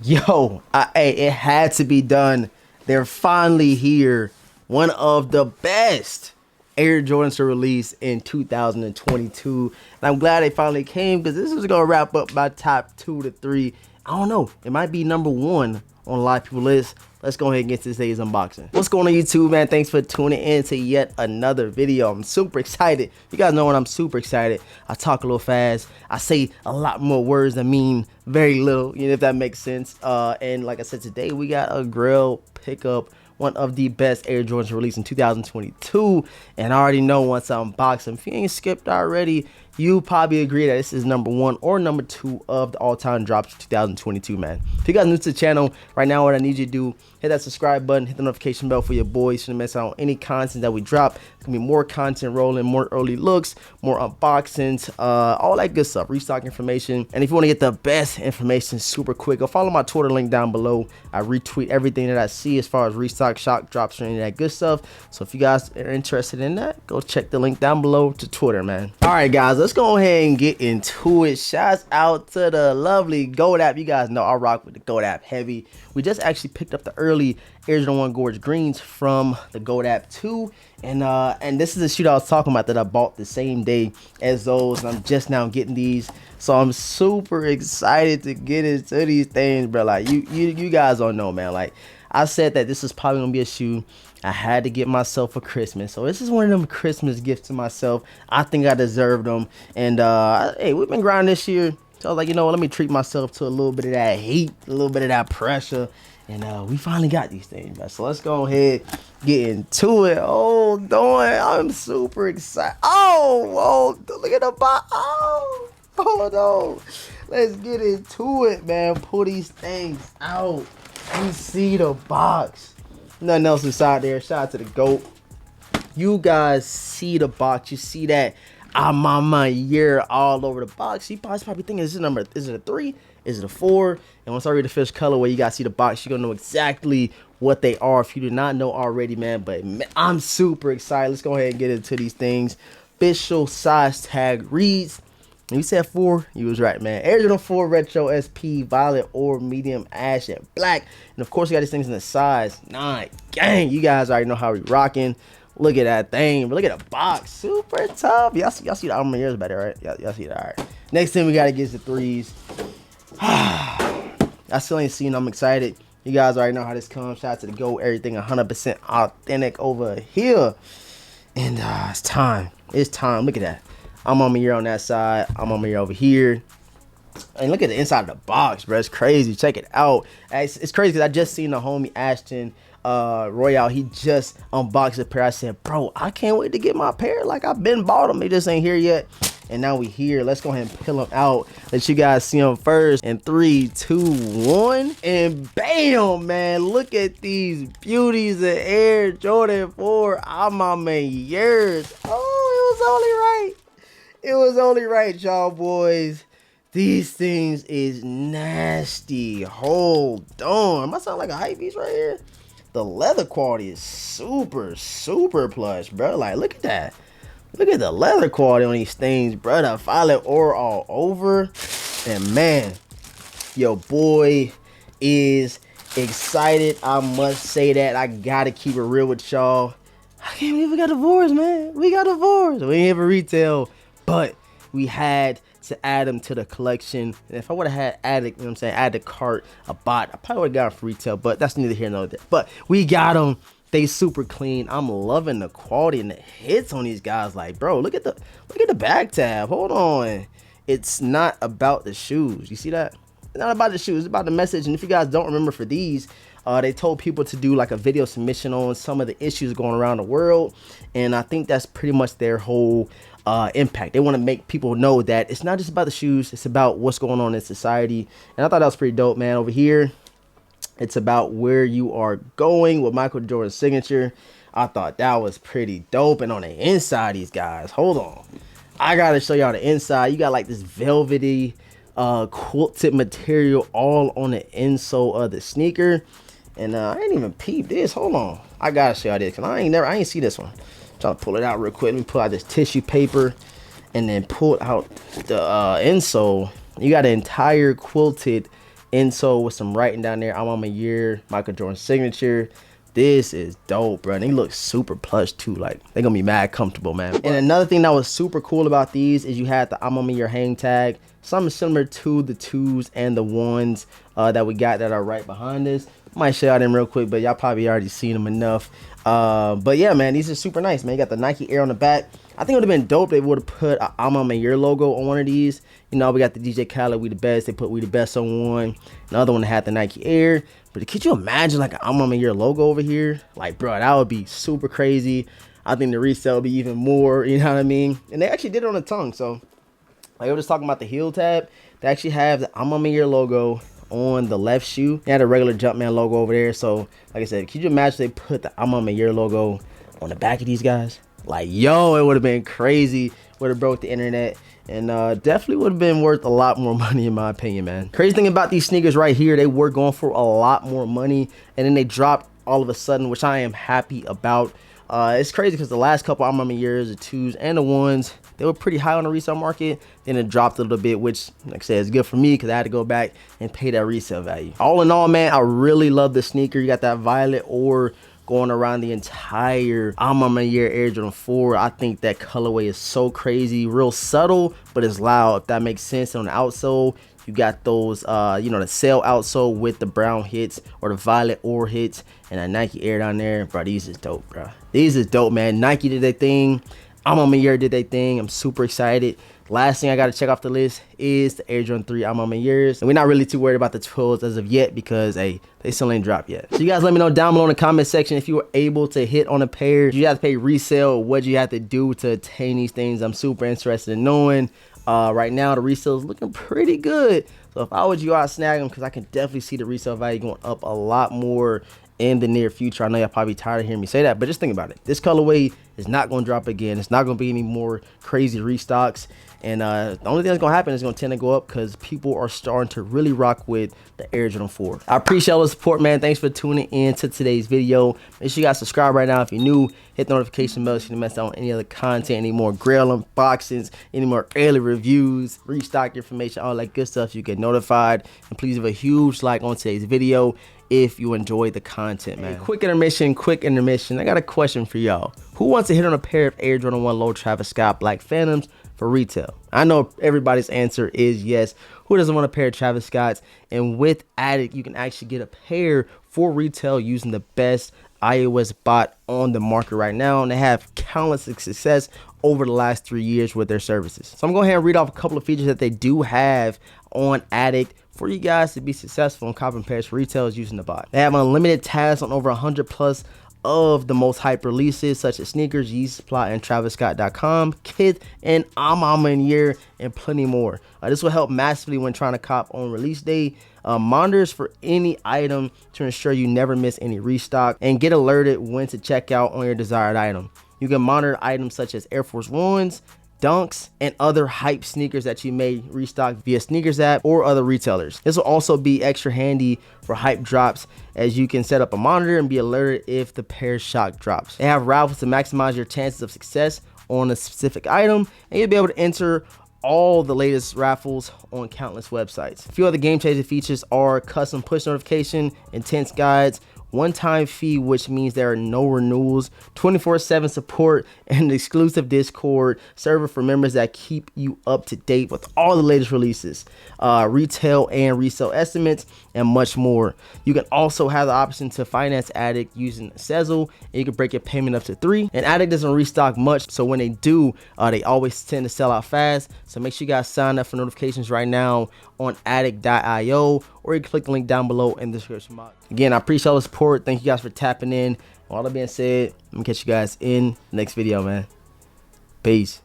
Yo, hey, it had to be done. They're finally here. One of the best Air Jordans to release in 2022. And I'm glad they finally came because this is going to wrap up my top 2 to 3. I don't know. It might be number 1 on a lot of people's list. Let's go ahead and get to today's unboxing. What's going on, YouTube, man? Thanks for tuning in to yet another video. I'm super excited. You guys know when I'm super excited, I talk a little fast. I say a lot more words that mean very little, you know, if that makes sense. And like I said, today we got a grill pickup, one of the best Air Jordans released in 2022. And I already know once I unbox them, if you ain't skipped already, you probably agree that this is number 1 or number 2 of the all-time drops of 2022, man. If you guys are new to the channel, right now what I need you to do, hit that subscribe button, hit the notification bell for your boys so you don't miss out on any content that we drop. There's gonna be more content rolling, more early looks, more unboxings, all that good stuff, restock information. And if you want to get the best information super quick, go follow my Twitter link down below. I retweet everything that I see as far as restock, shock drops, or any of that good stuff. So if you guys are interested in that, go check the link down below to Twitter, man. All right, guys, let's go ahead and get into it. Shouts out to the lovely Collab. You guys know I rock with the Collab heavy. We just actually picked up the early Air Jordan 1 Gorge Greens from the Collab 2. And this is the shoe I was talking about that I bought the same day as those. And I'm just now getting these. So I'm super excited to get into these things, bro. Like, you guys don't know, man. Like, I said that this is probably going to be a shoe I had to get myself for Christmas. So this is one of them Christmas gifts to myself. I think I deserve them. And, hey, we've been grinding this year. So I was like, you know what, let me treat myself to a little bit of that heat, a little bit of that pressure. And we finally got these things, man. So let's go ahead, get into it. Oh, I'm super excited. Oh, look at the box. Oh, hold on. Let's get into it, man. Pull these things out. You see the box. Nothing else inside there. Shout out to the GOAT. You guys see the box. You see that I'm on my year all over the box. You guys probably thinking, is it a 3? Is it a 4? And once I read the fish colorway, you guys see the box, you're gonna know exactly what they are if you do not know already, man. But man, I'm super excited. Let's go ahead and get into these things. Official size tag reads, and you said 4, you was right, man. Air Jordan 4 Retro SP, violet or medium ash and black. And of course, we got these things in the size 9. Gang, you guys already know how we rocking. Look at that thing. Look at the box. Super tough. Y'all see the armor ears better, right? Y'all see that. All right. Next thing we got to get is the 3s. I still ain't seen them. I'm excited. You guys already know how this comes. Shout out to the GOAT. Everything 100% authentic over here. And it's time. It's time. Look at that. I'm on my ear on that side. I'm on my ear over here. And look at the inside of the box, bro. It's crazy. Check it out. It's crazy because I just seen the homie Ashton Royale. He just unboxed a pair. I said, bro, I can't wait to get my pair. Like, I've been bought them. They just ain't here yet. And now we here. Let's go ahead and peel them out. Let you guys see them first. In 3, 2, 1. And bam, man. Look at these beauties of Air Jordan 4. I'm on my years. Oh, it was only right. It was only right, y'all boys. These things is nasty. Hold on. Am I sound like a hype beast right here? The leather quality is super, super plush, bro. Like, look at that. Look at the leather quality on these things, bro. The violet ore all over. And man, your boy is excited. I must say that. I gotta keep it real with y'all. I can't believe we got divorced, man. We got divorced. We ain't have a retail, but we had to add them to the collection. And if I would have had added, you know what I'm saying, add the cart, a bot, I probably would have got them for retail, but that's neither here nor there. But we got them. They super clean. I'm loving the quality and the hits on these guys. Like, bro, look at the back tab. Hold on. It's not about the shoes. You see that? It's not about the shoes. It's about the message. And if you guys don't remember for these, they told people to do like a video submission on some of the issues going around the world. And I think that's pretty much their whole impact. They want to make people know that it's not just about the shoes. It's about what's going on in society. And I thought that was pretty dope, man. Over here, it's about where you are going with Michael Jordan's signature. I thought that was pretty dope. And on the inside, these guys, hold on. I got to show y'all the inside. You got like this velvety quilted material all on the insole of the sneaker. And I ain't even peeped this. Hold on. I got to show y'all this because I ain't see this one. I'm trying to pull it out real quick. Let me pull out this tissue paper and then pull out the insole. You got an entire quilted insole with some writing down there. I'm on my year, Michael Jordan signature. This is dope, bro. And they look super plush too. Like, they're gonna be mad comfortable, man. And another thing that was super cool about these is you had the I'm on my year hang tag, something similar to the 2s and the 1s that we got that are right behind us. Might show y'all them real quick, but y'all probably already seen them enough. But yeah, man, these are super nice, man. You got the Nike Air on the back. I think it would have been dope if they would have put a I'm on my year logo on one of these. You know, we got the DJ Khaled, We the Best. They put We the Best on one. Another one that had the Nike Air. But could you imagine like an I'm on my year logo over here? Like, bro, that would be super crazy. I think the resale would be even more, you know what I mean? And they actually did it on the tongue. So, like I was just talking about the heel tab. They actually have the I'm on my year logo on the left shoe. They had a regular Jumpman logo over there. So, like I said, could you imagine they put the I'm on my year logo on the back of these guys? Like, yo, it would have been crazy. Would have broke the internet. And definitely would have been worth a lot more money in my opinion, man. Crazy thing about these sneakers right here, they were going for a lot more money. And then they dropped all of a sudden, which I am happy about. It's crazy because the last couple I'm on my years, the 2s and the 1s, they were pretty high on the resale market. Then it dropped a little bit, which, like I said, is good for me because I had to go back and pay that resale value. All in all, man, I really love the sneaker. You got that violet ore going around the entire I'm on my year Air Jordan 4. I think that colorway is so crazy, real subtle, but it's loud, if that makes sense. On the outsole, you got those, you know, the sail outsole with the brown hits or the violet ore hits and that Nike Air down there. Bro, these is dope, bro. These is dope, man. Nike did their thing. I'm on my year did their thing. I'm super excited. Last thing I got to check off the list is the Air Jordan 3 I'm on my years. And we're not really too worried about the 12s as of yet because, hey, they still ain't dropped yet. So you guys let me know down below in the comment section if you were able to hit on a pair. Did you have to pay resale? What you have to do to attain these things? I'm super interested in knowing. Right now, the resale is looking pretty good. So if I was you, I'd snag them because I can definitely see the resale value going up a lot more in the near future. I know y'all probably tired of hearing me say that, but just think about it. This colorway is not going to drop again. It's not going to be any more crazy restocks. And the only thing that's going to happen is going to tend to go up because people are starting to really rock with the Air Jordan 4. I appreciate all the support, man. Thanks for tuning in to today's video. Make sure you guys subscribe right now if you're new. Hit the notification bell so you don't miss out on any other content, any more Grail unboxings, any more early reviews, restock information, all that good stuff. You get notified. And please leave a huge like on today's video if you enjoyed the content, man. Hey, quick intermission. I got a question for y'all. Who wants to hit on a pair of Air Jordan 1 Low Travis Scott Black Phantoms for retail? I know everybody's answer is yes. Who doesn't want a pair of Travis Scotts? And with Addict, you can actually get a pair for retail using the best iOS bot on the market right now, and they have countless success over the last 3 years with their services. So I'm going to go ahead and read off a couple of features that they do have on Addict for you guys to be successful in copying pairs for retailers using the bot. They have unlimited tabs on over 100 plus of the most hype releases such as sneakers, Yeezy Supply, and TravisScott.com, Kith, and I'm on my year, and plenty more. This will help massively when trying to cop on release day. Monitors for any item to ensure you never miss any restock, and get alerted when to check out on your desired item. You can monitor items such as Air Force Ones, Dunks, and other hype sneakers that you may restock via Sneakers app or other retailers. This will also be extra handy for hype drops, as you can set up a monitor and be alerted if the pair shock drops. They have raffles to maximize your chances of success on a specific item, and you'll be able to enter all the latest raffles on countless websites. A few other game-changing features are custom push notification, intense guides, one-time fee, which means there are no renewals, 24/7 support, and an exclusive Discord server for members that keep you up to date with all the latest releases, retail and resale estimates, and much more. You can also have the option to finance Addict using RESELL, and you can break your payment up to 3. And Addict doesn't restock much, so when they do, they always tend to sell out fast. So make sure you guys sign up for notifications right now on addict.io, or you can click the link down below in the description box. Again, I appreciate all the support. Thank you guys for tapping in. All that being said, I'm gonna catch you guys in the next video, man. Peace.